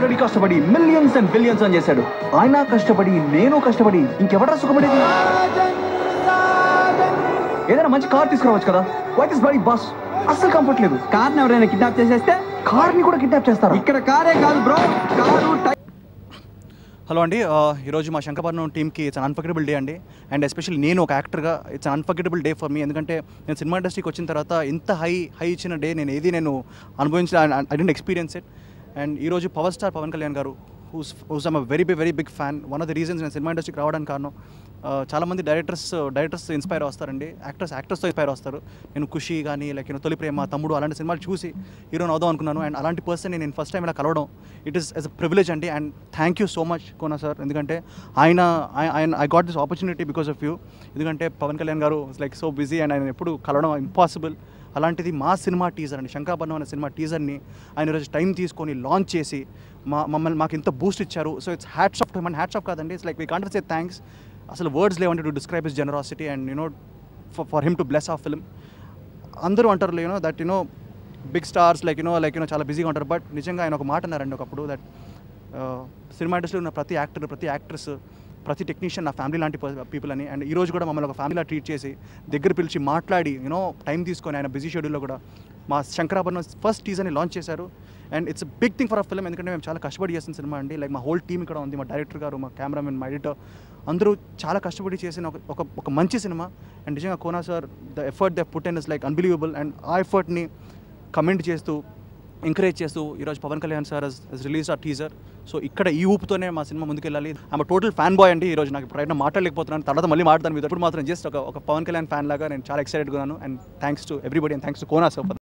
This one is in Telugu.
ఆల్రెడీ కష్టపడి మిలియన్స్ అండ్ బిలియన్స్ అని చేశాడు. ఆయన కష్టపడి నేను కష్టపడి ఇంకెవడరా సుఖపడేది? ఏదైనా మంచి కార్ తీసుకురావచ్చు కదా. What is by bus? అస్సలు కంఫర్ట్ లేదు. కార్ని ఎవరైనా కిడ్నాప్ చేసేస్తే కార్ని కూడా కిడ్నాప్ చేస్తారా? ఇక్కడ కారే కాదు బ్రో, కారు. హలో అండి, ఈరోజు మా శంకరపట్నం టీమ్కి ఇట్స్ అన్ అన్ఫర్గెటబుల్ డే అండి. అండ్ ఎస్పెషల్లీ నేను ఒక యాక్టర్గా it's an unforgettable day for me. ఎందుకంటే నేను సినిమా ఇండస్ట్రీకి వచ్చిన తర్వాత ఇంత హై ఇచ్చిన డే నేను అనుభవించిన I didn't experience it. And ఈరోజు పవర్ స్టార్ పవన్ కళ్యాణ్ గారు whose I'm very big fan. One of the reasons నేను సినిమా ఇండస్ట్రీకి రావడానికి కారణం, చాలామంది డైరెక్టర్స్ ఇన్స్పైర్ వస్తారండి, యాక్టర్స్తో ఇన్స్పైర్ వస్తారు. నేను ఖుషి కానీ లైక్ తొలి ప్రేమ, తమ్ముడు అలాంటి సినిమాలు చూసి హీరోని అవుదాం అనుకున్నాను. అండ్ అలాంటి పర్సన్ నేను ఫస్ట్ టైం ఇలా కలవడం it is as a privilege అండి. And thank you so much Kona sir, ఎందుకంటే I got this opportunity because of you. ఎందుకంటే పవన్ కళ్యాణ్ గారు లైక్ సో బిజీ అండ్ ఆయన ఎప్పుడు కలవడం ఇంపాసిబుల్. అలాంటిది మా సినిమా టీజర్ అండి, శంకరపట్నం అనే సినిమా టీజర్ని ఆయన ఈరోజు టైం తీసుకొని లాంచ్ చేసి మాకు ఇంత బూస్ట్ ఇచ్చారు. So it's hats off to him. Hats off కాదండి, it's like we can't say thanks. అసలు వర్డ్స్ లేవంటే to describe his generosity and for him to bless ఆ ఫిల్మ్. అందరూ అంటారు దట్ బిగ్ స్టార్స్ లైక్ చాలా బిజీగా ఉంటారు. బట్ నిజంగా ఆయన ఒక మాట అన్నారండి ఒకప్పుడు, దట్ సినిమా ఇండస్ట్రీలో ఉన్న ప్రతి యాక్టర్, ప్రతి యాక్ట్రెస్, ప్రతి టెక్నీషియన్ నా ఫ్యామిలీ లాంటి పీపుల్ అని. అండ్ ఈరోజు కూడా మమ్మల్ని ఒక ఫ్యామిలీలా ట్రీట్ చేసి దగ్గర పిలిచి మాట్లాడి టైం తీసుకొని ఆయన బిజీ షెడ్యూల్లో కూడా మా శంకరపట్నం ఫస్ట్ టీజర్ని లాంచ్ చేశారు. And it's big thing for a film, ఎందుకంటే మేము చాలా కష్టపడి చేసిన సినిమా అండి. లైక్ మా హోల్ టీమ్ ఇక్కడ ఉంది, మా డైరెక్టర్ గారు, మా కెమెరామెన్, మా ఎడిటర్, అందరూ చాలా కష్టపడి చేసిన ఒక మంచి సినిమా. అండ్ నిజంగా Kona sir the effort they put in is like unbelievable. And ఆ ఎఫర్ట్ని కమెంట్ చేస్తూ ఎంకరేజ్ చేస్తూ ఈరోజు Pawan Kalyan sir has release ఆ టీజర్. సో ఇక్కడ ఈ ఊపుతోనే మా సినిమా ముందుకెళ్ళాలి. ఐఎమ్ టోటల్ ఫ్యాన్ బాయ్ అండి. ఈరోజు నాకు ఇప్పుడు మాట్లాడలేకపోతున్నాను, తర్వాత మళ్ళీ మాట్లాడతాను. ఇప్పుడు మాత్రం జస్ట్ ఒక పవన్ కళ్యాణ్ ఫ్యాన్ లాగా నేను చాలా ఎక్సైటెడ్గా ఉన్నాను. And thanks to everybody and thanks to Kona sir.